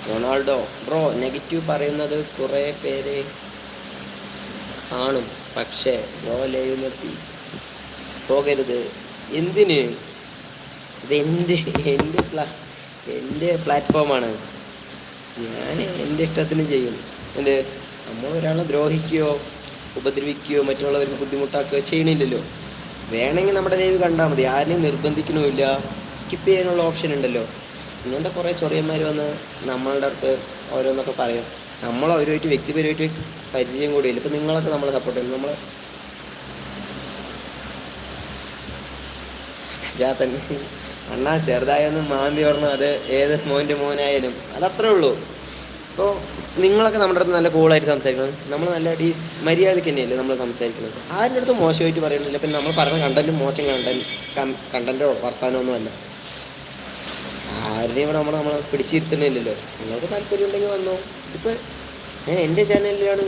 Ronaldo bro negative പറയുന്നത് കുറേ പേര് കാണും, പക്ഷേ ബ്രോ ലൈവ് നിർത്തി പോകരുത്. എന്തിന്? ഇത് എൻ്റെ പ്ലാറ്റ്ഫോമാണ്. ഞാൻ എൻ്റെ ഇഷ്ടത്തിന് ചെയ്യും. എന്ത്, നമ്മൾ ഒരാളെ ദ്രോഹിക്കുകയോ ഉപദ്രവിക്കുകയോ മറ്റുള്ളവർക്ക് ബുദ്ധിമുട്ടാക്കുകയോ ചെയ്യണില്ലല്ലോ. വേണമെങ്കിൽ നമ്മുടെ ലൈവ് കണ്ടാൽ മതി, ആരെയും നിർബന്ധിക്കണമില്ല. സ്കിപ്പ് ചെയ്യാനുള്ള ഓപ്ഷൻ ഉണ്ടല്ലോ. ഇങ്ങനത്തെ കുറേ ചൊറിയന്മാർ വന്ന് നമ്മളുടെ അടുത്ത് ഓരോന്നൊക്കെ പറയും. നമ്മൾ അവരുമായിട്ട് വ്യക്തിപരമായിട്ട് പരിചയം കൂടിയില്ല. ഇപ്പം നിങ്ങളൊക്കെ നമ്മളെ സപ്പോർട്ട് ചെയ്യും. നമ്മൾ ജാത്തൻ അണ്ണാ ചെറുതായൊന്നും മാന്തി പറഞ്ഞു, അത് ഏത് മോൻ്റെ മോനായാലും അതത്രേ ഉള്ളൂ. ഇപ്പോൾ നിങ്ങളൊക്കെ നമ്മുടെ അടുത്ത് നല്ല കൂളായിട്ട് സംസാരിക്കണം. നമ്മൾ നല്ല മര്യാദയ്ക്ക് തന്നെയല്ലേ നമ്മൾ സംസാരിക്കുന്നത്. ആരുടെ അടുത്ത് മോശമായിട്ട് പറയണില്ല. പിന്നെ നമ്മൾ പറഞ്ഞ കണ്ടൻറ്റും മോശം കണ്ടൻറ്റോ വർത്താനോ ഒന്നും അല്ല. ആരുടെയും ഇവിടെ നമ്മളെ പിടിച്ചിരുത്തണില്ലല്ലോ. നിങ്ങൾക്ക് താല്പര്യം ഉണ്ടെങ്കിൽ വന്നോ. ഇപ്പം ഞാൻ എൻ്റെ ചാനലിലാണ്